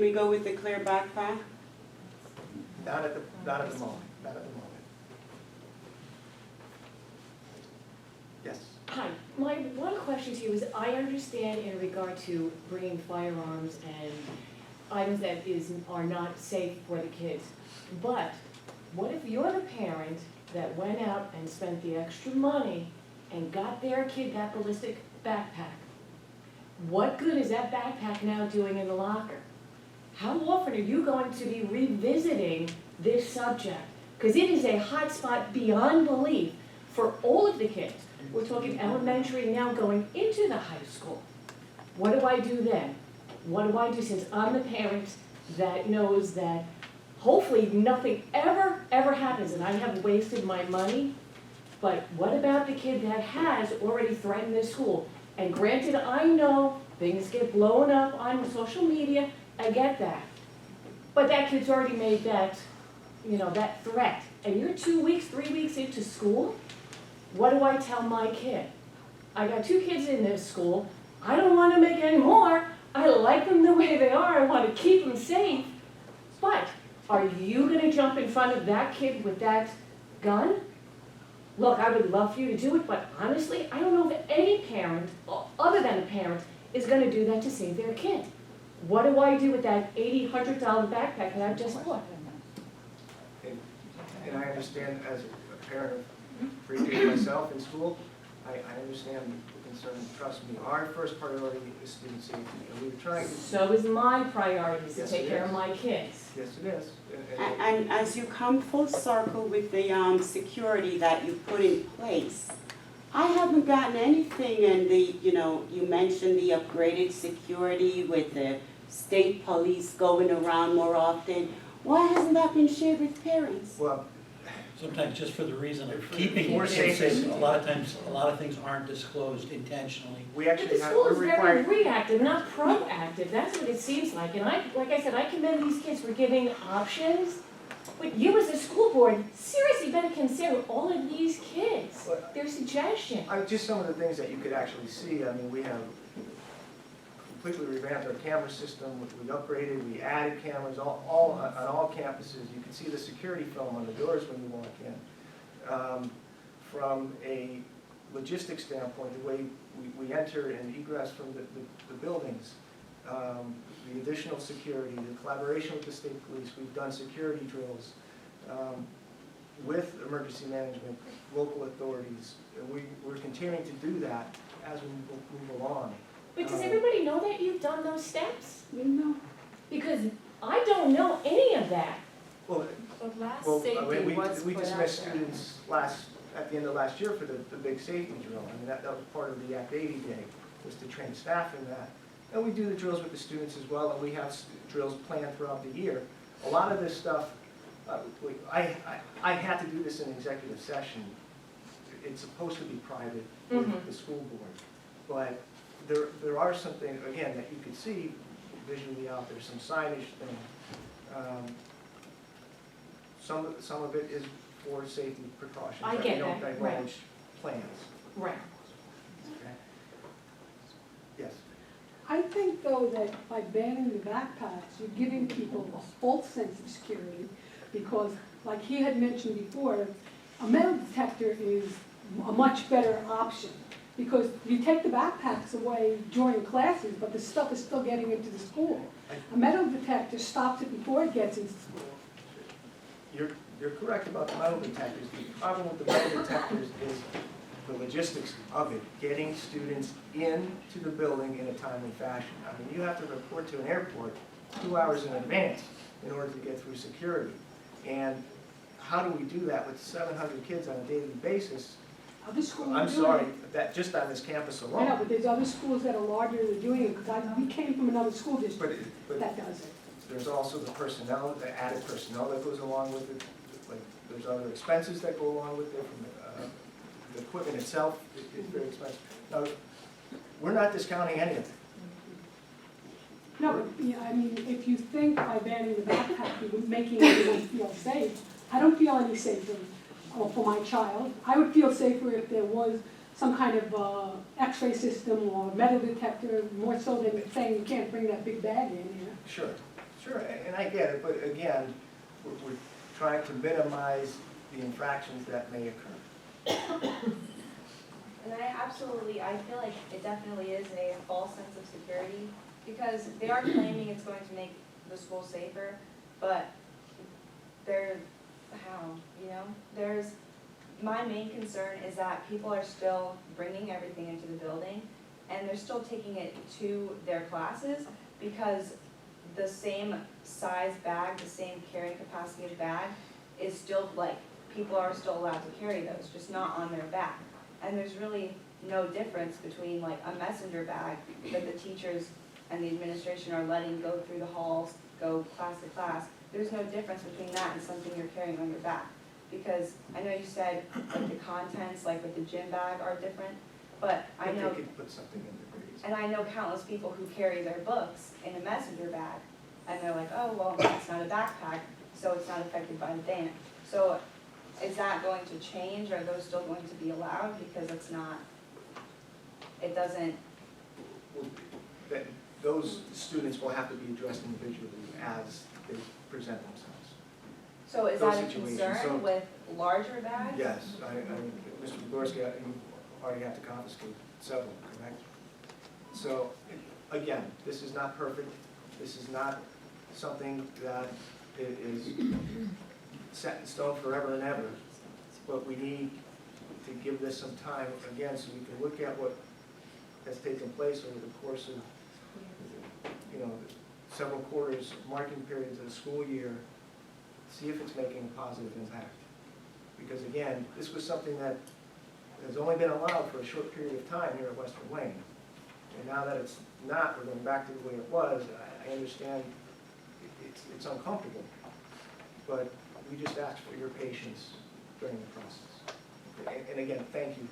We go with the clear backpack? Not at the moment, not at the moment. Yes. Hi, my one question to you is, I understand in regard to bringing firearms and items that are not safe for the kids, but what if you're the parent that went out and spent the extra money and got their kid that ballistic backpack? What good is that backpack now doing in the locker? How often are you going to be revisiting this subject? Because it is a hot spot beyond belief for all of the kids. We're talking elementary now going into the high school. What do I do then? What do I do since I'm the parent that knows that hopefully nothing ever happens and I have wasted my money? But what about the kid that has already threatened this school? And granted, I know things get blown up on social media, I get that. But that kid's already made that, that threat. And you're 2 weeks, 3 weeks into school? What do I tell my kid? I got 2 kids in this school. I don't want to make any more. I like them the way they are. I want to keep them safe. But are you going to jump in front of that kid with that gun? Look, I would love for you to do it, but honestly, I don't know if any parent, other than a parent, is going to do that to save their kid. What do I do with that $80, $100 backpack that I've just bought? And I understand as a parent of 3 kids myself in school, I understand the concern. Trust me, our first priority is student safety. And we're trying to... So is my priority to Yes, take it care is. of my kids. Yes, it is. And as you come full circle with the security that you put in place, I haven't gotten anything in the, you mentioned the upgraded security with the state police going around more often. Why hasn't that been shared with parents? Well, Sometimes just for the reason of keeping More it safe. safe. A lot of times, a lot of things aren't disclosed intentionally. we But actually the have... school we're is very required- reactive, not proactive. That's what it seems like. And like I said, I commend these kids for giving options. But you as a school board, seriously better consider all of these kids, their suggestions. Just some of the things that you could actually see. I mean, we have completely revamped our camera system. We upgraded, we added cameras on all campuses. You can see the security film on the doors when you walk in. From a logistics standpoint, the way we enter and egress from the buildings, the additional security, the collaboration with the state police, we've done security drills with emergency management, local authorities. We're continuing to do that as we move along. But does everybody know that you've done those steps? No. Because I don't know any of that. Well, The last well, safety was we put out dismissed there. students at the end of last year for the big safety drill. I mean, that was part of the Act 80 day, was to train staff in that. And we do the drills with the students as well, and we have drills planned throughout the year. A lot of this stuff, I had to do this in executive session. It's supposed to be private with the school board. But there are some things, again, that you could see visually out there, some signage things. Some of it is for safety precautions. I get that, We don't divulge plans. Right. Okay? Yes. I think, though, that by banning the backpacks, you're giving people a false sense of security, because, like he had mentioned before, a metal detector is a much better option, because you take the backpacks away during classes, but the stuff is still getting into the school. A metal detector stops it before it gets into school. You're correct about the metal detectors. The problem with the metal detectors is the logistics of it, getting students into the building in a timely fashion. I mean, you have to report to an airport 2 hours in advance in order to get through security. And how do we do that with 700 kids on a daily basis? Other schools are I'm doing sorry, it. that just on this campus I know, alone. but there's other schools that are larger that are doing it, because we came from another school district But that does it. there's also the personnel, the added personnel that goes along with it. Like, there's other expenses that go along with it. From the equipment itself is very expensive. Now, we're not discounting any of it. No, but, yeah, I mean, if you think by banning the backpack, you're making everyone feel safe, I don't feel any safer for my child. I would feel safer if there was some kind of x-ray system or metal detector, more so than saying you can't bring that big bag in here. Sure. Sure, and I get it, but again, we're trying to minimize the infractions that may occur. And I feel like it definitely is a false sense of security, because they are claiming it's going to make the school safer, but my main concern is that people are still bringing everything into the building, and they're still taking it to their classes, because the same size bag, the same carrying capacity of bag is still, like, people are still allowed to carry those, just not on their back. And there's really no difference between like a messenger bag that the teachers and the administration are letting go through the halls, go class to class. There's no difference between that and something you're carrying on your back. Because I know you said like the contents, like with the gym bag, are different, but I know, They could put something in the grades. and I know countless people who carry their books in a messenger bag, and they're like, oh, well, it's not a backpack, so it's not affected by the ban. So is that going to change? Are those still going to be allowed? Because it's not, it doesn't, That those students will have to be addressed individually as they present themselves. so is Those that a situations, so- concern with larger bags? Yes, Mr. Gorski, you already have to confiscate several, correct? So, again, this is not perfect. This is not something that is set in stone forever and ever. But we need to give this some time, again, so we can look at what has taken place over the course of, several quarters, marking periods of the school year, see if it's making a positive impact. Because again, this was something that has only been allowed for a short period of time here at Western Wayne. And now that it's not, we're going back to the way it was. I understand it's uncomfortable, but we just ask for your patience during the process. And again, thank you,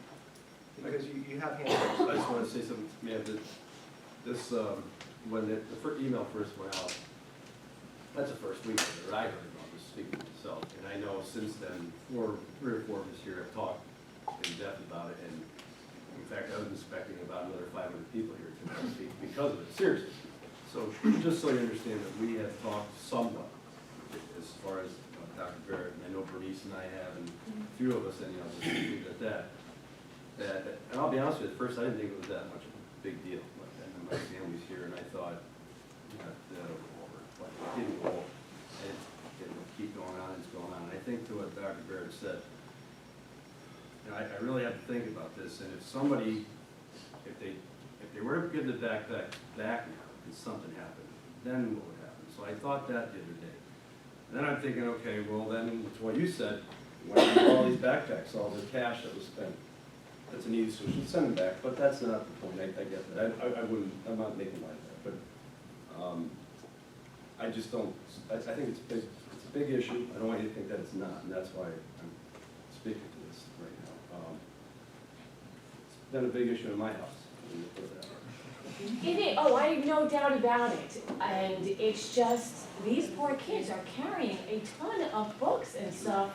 because you have hands. I just want to say something, this, when the email first went out, that's the first week that I heard about this, speaking for myself, and I know since then, 3 or 4 of us here have talked in depth about it, and in fact, I was expecting about another 500 people here tonight because of it, seriously. So, just so you understand that we have talked somewhat, as far as Dr. Barrett, and I know Bernice and I have, and a few of us, and just leave it at that. And I'll be honest with you, at first I didn't think it was that much of a big deal. And then my family's here, and I thought, that'll go over. But it didn't go, and it will keep going on, and it's going on. And I think to what Dr. Barrett said, I really have to think about this, and if somebody, if they were to give the backpack back now, and something happened, then what would happen? So I thought that the other day. And then I'm thinking, okay, well then, it's what you said, why do all these backpacks, all the cash that was spent? That's an easy solution, send them back, but that's not the point, I get that, I wouldn't, I'm not making light of that, but, I just don't, I think it's a big issue, I don't want you to think that it's not, and that's why I'm speaking to this right now. It's been a big issue in my house, let me put it that way. It is, oh, I have no doubt about it, and it's just, these poor kids are carrying a ton of books and stuff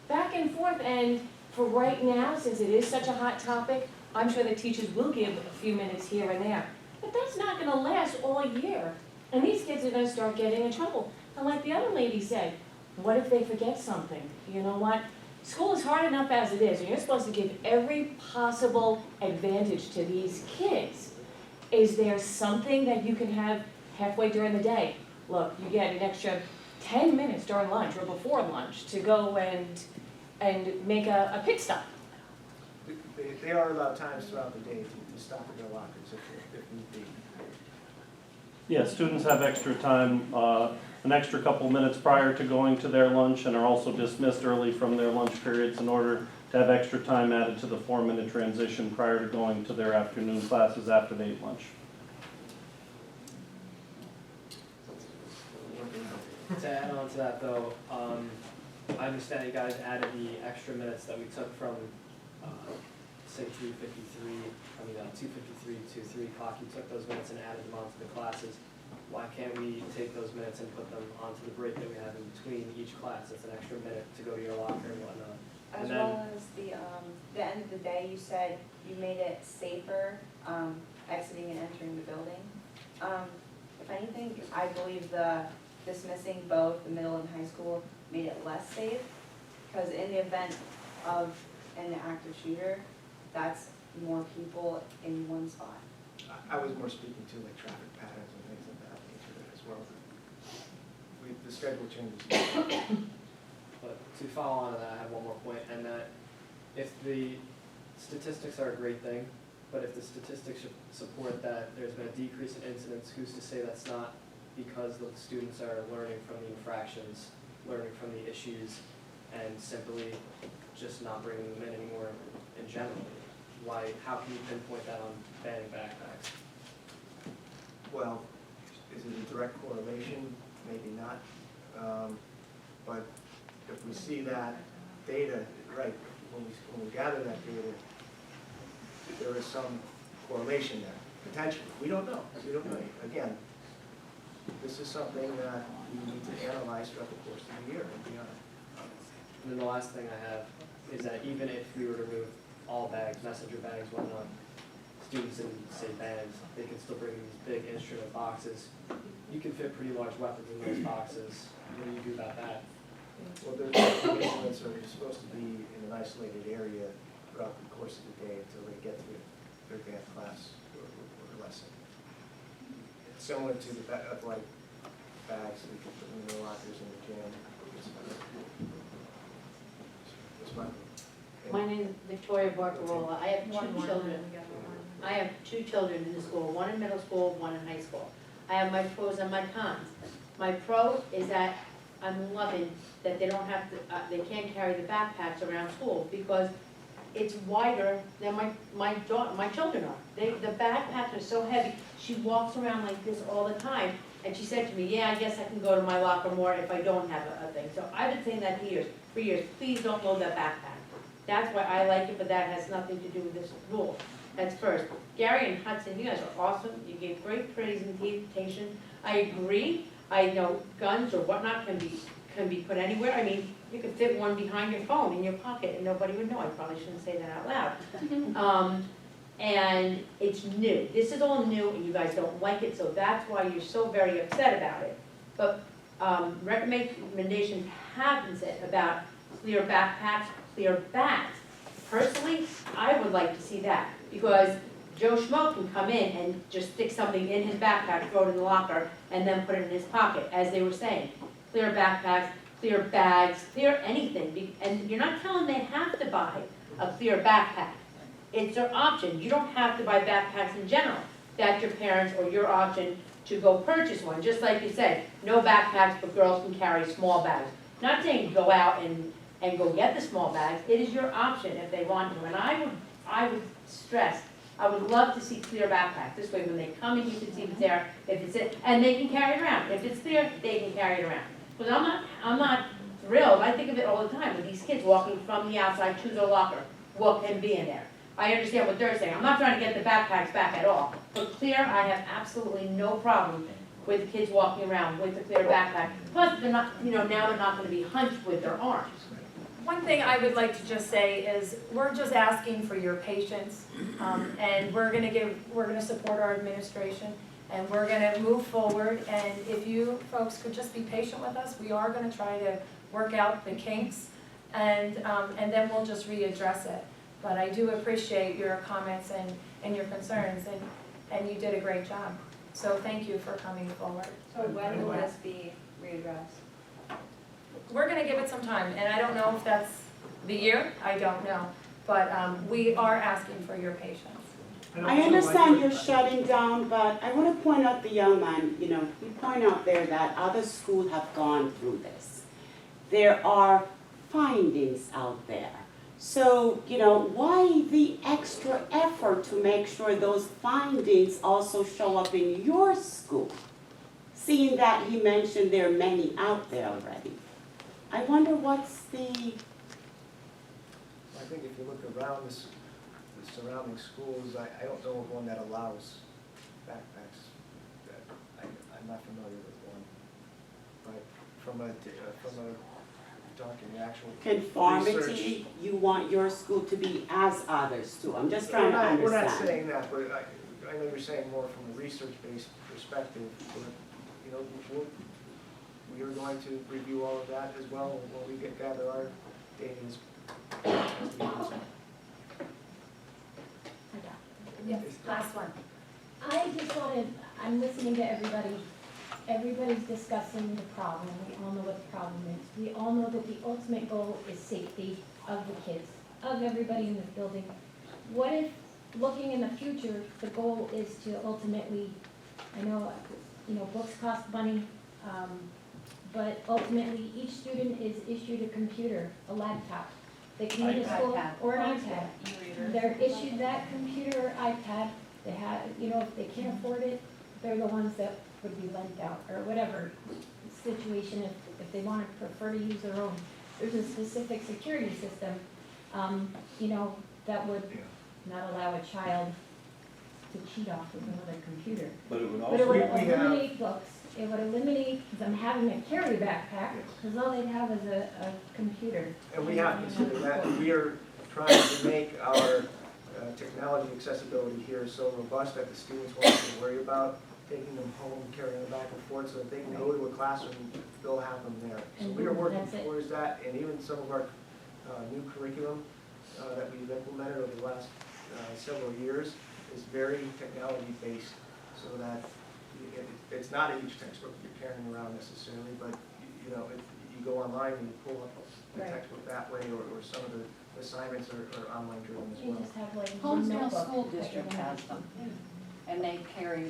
back and forth, and for right now, since it is such a hot topic, I'm sure the teachers will give a few minutes here and there, but that's not gonna last all year, and these kids are gonna start getting in trouble. And like the other lady said, what if they forget something? You know what? School is hard enough as it is, and you're supposed to give every possible advantage to these kids. Is there something that you can have halfway during the day? Look, you get an extra 10 minutes during lunch or before lunch to go and make a pit stop. They are allowed times throughout the day to stop at their lockers if need be. Yeah, students have extra time, an extra couple minutes prior to going to their lunch, and are also dismissed early from their lunch periods in order to have extra time added to the 4-minute transition prior to going to their afternoon classes after they eat lunch. To add on to that though, I understand you guys added the extra minutes that we took from, say 2:53 to 3 o'clock. You took those minutes and added them onto the classes. Why can't we take those minutes and put them onto the break that we have in between each class? That's an extra minute to go to your locker and whatnot. As And then- well as the end of the day, you said you made it safer, exiting and entering the building. If anything, I believe the dismissing both the middle and high school made it less safe, because in the event of an active shooter, that's more people in one spot. I was more speaking to like traffic patterns and things of that nature as well. The schedule changes. But to follow on to that, I have one more point, and that if the statistics are a great thing, but if the statistics should support that there's been a decrease in incidents, who's to say that's not because the students are learning from the infractions, learning from the issues, and simply just not bringing them in anymore in general? Why, how can you pinpoint that on banning backpacks? Well, is it a direct correlation? Maybe not. But if we see that data, right, when we gather that data, there is some correlation there, potentially. We don't know. We don't know. Again, this is something that we need to analyze throughout the course of the year and beyond. And then the last thing I have is that even if we were to remove all bags, messenger bags, whatnot, students in, say, bands, they can still bring these big instrument boxes. You can fit pretty large weapons in those boxes. What do you do about that? Well, the instruments are supposed to be in an isolated area throughout the course of the day until they get to their band class or lesson. It's similar to the athletic bags that you can put in the lockers in the gym. This one. My name is Victoria Barcarola. I have two children. I have two children in the school, one in middle school, one in high school. I have my pros and my cons. My pro is that I'm loving that they don't have to, they can't carry the backpacks around school because it's wider than my children are. The backpacks are so heavy. She walks around like this all the time. And she said to me, yeah, I guess I can go to my locker more if I don't have a thing. So I've been saying that for years, please don't load that backpack. That's why I like it, but that has nothing to do with this rule. That's first. Gary and Hudson, you guys are awesome. You gave great presentation. I agree. I know guns or whatnot can be put anywhere. I mean, you could fit one behind your phone in your pocket and nobody would know. I probably shouldn't say that out loud. And it's new. This is all new and you guys don't like it, so that's why you're so very upset about it. But recommendations have been said about clear backpacks, clear bags. Personally, I would like to see that because Joe Schmo can come in and just stick something in his backpack, throw it in the locker, and then put it in his pocket, as they were saying. Clear backpacks, clear bags, clear anything. And you're not telling them they have to buy a clear backpack. It's their option. You don't have to buy backpacks in general. That's your parents or your option to go purchase one. Just like you said, no backpacks, but girls can carry small bags. Not saying go out and go get the small bags. It is your option if they want to. And I would stress, I would love to see clear backpacks. This way when they come in, you can see if it's there, if it's it, and they can carry it around. If it's clear, they can carry it around. Because I'm not thrilled. I think of it all the time with these kids walking from the outside to the locker. What can be in there? I understand what they're saying. I'm not trying to get the backpacks back at all. But clear, I have absolutely no problem with the kids walking around with the clear backpack. Plus, they're not, now they're not going to be hunched with their arms. One thing I would like to just say is we're just asking for your patience, and we're going to support our administration, and we're going to move forward. And if you folks could just be patient with us, we are going to try to work out the kinks, and then we'll just readdress it. But I do appreciate your comments and your concerns, and you did a great job. So thank you for coming forward. So when will this be readdressed? We're going to give it some time, and I don't know if that's the year, I don't know. But we are asking for your patience. I understand you're shutting down, but I want to point out the young man, you point out there that other schools have gone through this. There are findings out there. So, why the extra effort to make sure those findings also show up in your school? Seeing that he mentioned there are many out there already. I wonder what's the... I think if you look around the surrounding schools, I don't know of one that allows backpacks. I'm not familiar with one. But from a talking actual conformity, research, you want your school to be as others do. I'm just trying to understand. We're not saying that, but I know you're saying more from a research-based perspective. But, going to review all of that as well when we gather our data as we use it. Yes, last one. I just wanted, I'm listening to everybody, everybody's discussing the problem, we all know what the problem is. We all know that the ultimate goal is safety of the kids, of everybody in this building. What if, looking in the future, the goal is to ultimately, I know, books cost money, but ultimately, each student is issued a computer, a laptop. They come into school, iPad. or an iPad. They're issued that computer or iPad, they have, if they can't afford it, they're the ones that would be lent out, or whatever situation, if they want to prefer to use their own. There's a specific security system, that would not allow a child to cheat off of another computer. But it would But it would we have- eliminate books, it would eliminate them having to carry a backpack, because all they'd have is a computer. And we have considered that, and we are trying to make our technology accessibility here so robust that the students won't have to worry about taking them home, carrying them back and forth, so that they can go to a classroom, they'll have them there. So we are working That's it. towards that, and even some of our new curriculum that we've implemented over the last several years is very technology-based, so that it's not in each textbook you're carrying around necessarily, but you go online and you pull up the Right. textbook that way, or some of the assignments are online driven as You well. just have like one Holmesdale notebook. School that you're District gonna- has them, and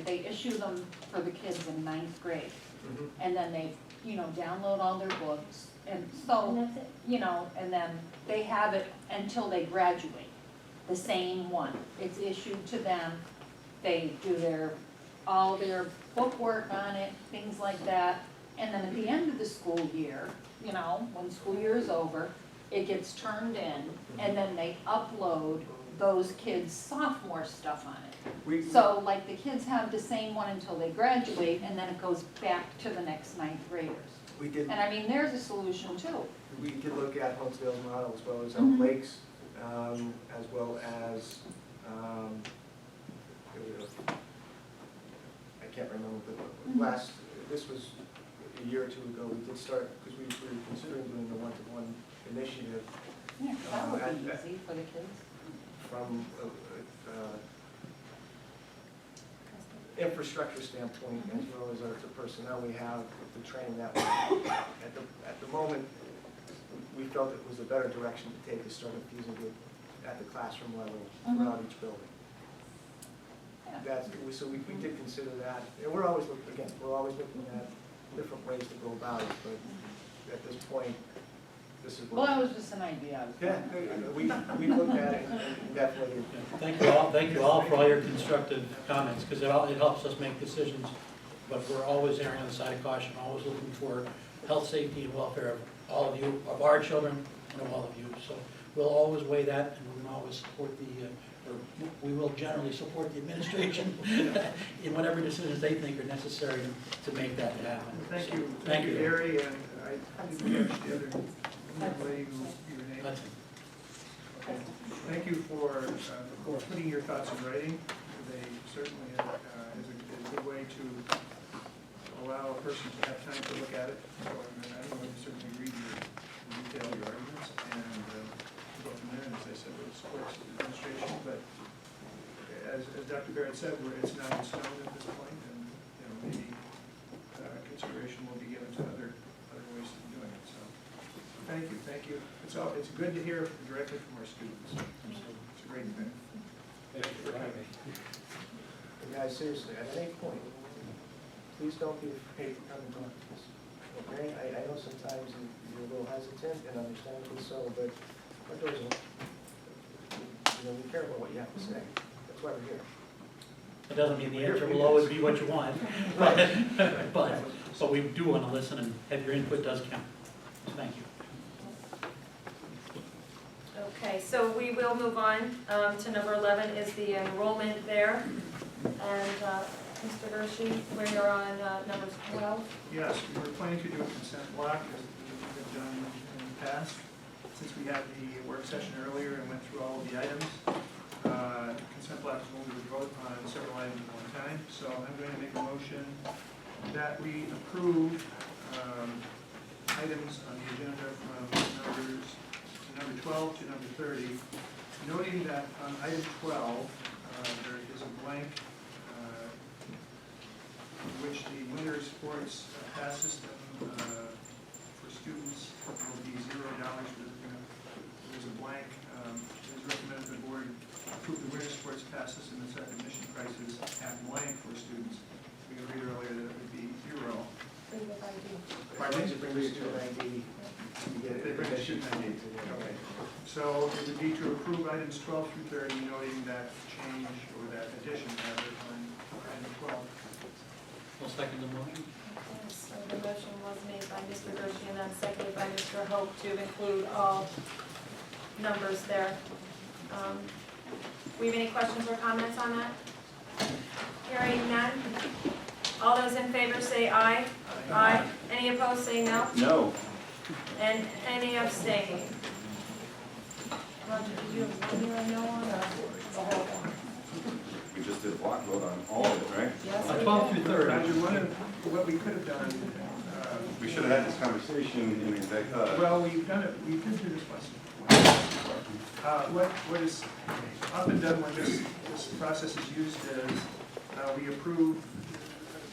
they issue them for the kids in ninth grade. Mhm. And then they, download all their books, and And so, that's it. and then they have it until they graduate, the same one. It's issued to them, they do all their book work on it, things like that. And then at the end of the school year, when school year is over, it gets turned in, and then they upload those kids' sophomore stuff on it. So like the kids have the same one until they graduate, and then it goes back to the next ninth graders. We did, And I mean, there's a solution too. we did look at Holmesdale's model as well as Elk Mhm. Lakes, as well as, I can't remember, but this was a year or two ago, we did start, because we were considering doing the one-to-one initiative Yeah, that would be easy for the kids. from infrastructure standpoint, as well as the personnel we have, the training that we at the moment, we felt it was a better direction to take, to start infusing it at the classroom level throughout each building. Yeah. So we did consider that, and we're always looking at different ways to go about it, but at this point, this is Well, what. that was just an idea. I was Yeah, throwing we looked at it and definitely. Thank you all for all your constructive comments, because it helps us make decisions. But we're always erring on the side of caution, always looking for health, safety, and welfare of all of you, of our children, and of all of you. So we'll always weigh that, and we will always support we will generally support the administration in whatever decisions they think are necessary to make that happen. Thank you. Thank you. Gary, and I didn't catch the other young lady your name. Hudson. Okay. Thank you for putting your thoughts in writing. They certainly is a good way to allow a person to have time to look at it. So I'm going to certainly read your detail, your arguments, and go from there. And as I said, we'll support the administration, but as Dr. Barrett said, it's not in stone at this point, and maybe consideration will be given to other ways of doing it. So thank you. It's good to hear directly from our students. It's a great thing. Thank you for having me. And guys, seriously, at any point, please don't be afraid to come and talk to us. Okay? I know sometimes you're a little hesitant, and understandably so, but our doors are open. We care about what you have to say. That's why we're here. It doesn't mean the answer will always be what you want, but we do want to listen, and have your input does count. Thank you. Okay, so we will move on to number 11 is the enrollment there. And Mr. Hershey, we are on number 12. Yes, we were planning to do a consent block as we've done in the past. Since we had the work session earlier and went through all of the items, consent block is when we would vote on several items at one time. So I'm going to make a motion that we approve items on the agenda from number 12 to number 30, noting that on item 12, there is a blank in which the winter sports pass system for students will be $0. There's a blank. It is recommended the board approve the winter sports pass system and set admission prices at blank for students. We agreed earlier that it would be 0. Pardon me? It brings you to 90. You get They bring it to 90. Okay. So it would be to approve items 12 through 30, noting that change or that addition rather on item 12. I'll second the motion. Okay, so the motion was made by Mr. Gershie and then seconded by Mr. Hope to include all numbers there. We have any questions or comments on that? Hearing none. All those in favor say aye. Aye. Any opposed say no. No. And any abstaining? Roger, did you have one here or no one, or the whole one? We just did a block vote on all of it, right? Yes, On we 12 did. through 30. Roger, what we could have done, We should have had this conversation in exec, well, we've done it, we did do this once. What is often done when this process is used is we approve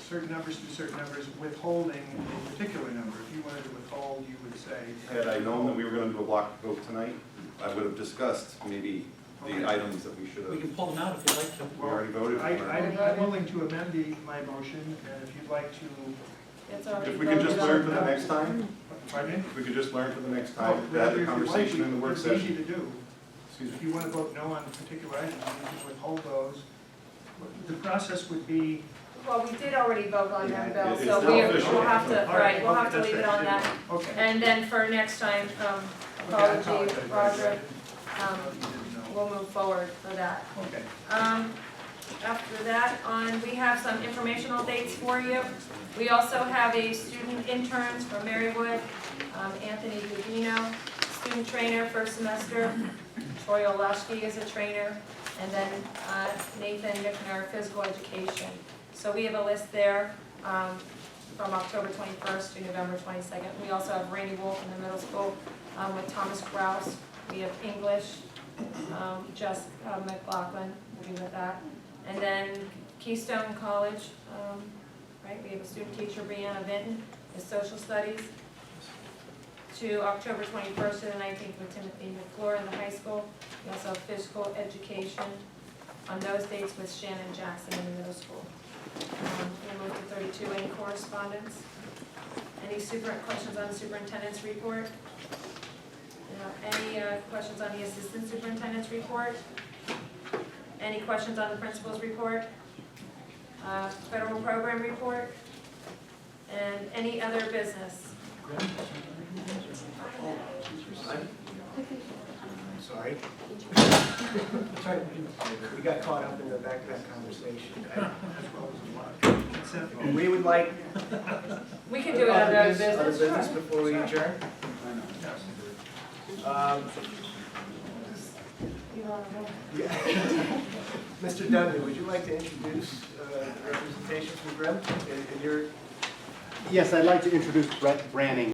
certain numbers to certain numbers, withholding a particular number. If you wanted to withhold, you would say. had I known that we were gonna do a block vote tonight, I would have discussed maybe Okay. the items that we should We have, can pull them out if you'd like to. we already voted for. I'm willing to amend my motion, and if you'd like to, It's already If we could just voted on. learn for the next time, pardon me? if we could just learn for the next Oh, time, to have if the you like, conversation in the work it's easy session. to do. Excuse me. If you want to vote no on particular items, you can withhold those. The process would be, Well, we did already vote on them, Bill, It's so not official. we'll have to, All right, right, we'll have to okay, leave it that's on right. that. Okay. And then for next time, Okay, I apology, apologize. Roger, You didn't know. we'll move forward for that. Okay. After that, we have some informational dates for you. We also have a student interns from Marywood, Anthony Gugino, student trainer first semester, Troy Olashki is a trainer, and then Nathan Nickner, physical education. So we have a list there from October 21st to November 22nd. We also have Randy Wolf in the middle school with Thomas Kraus. We have English, Jess McLaughlin will be with that. And then Keystone College, right, we have a student teacher, Brianna Vinton, with social studies. To October 21st to the 19th with Timothy McClure in the high school. We also have physical education on those dates with Shannon Jackson in the middle school. We'll move to 32, any correspondence? Any questions on the superintendent's report? Any questions on the assistant superintendent's report? Any questions on the principal's report? Federal program report? And any other business? Sorry. We got caught up in the back-to-back conversation. We would like. We can do it under other Other business, business sure. before we adjourn? You wanna go? Yeah. Mr. Dudley, would you like to introduce representation from Grimm in your Yes, I'd like to introduce Brett Branning.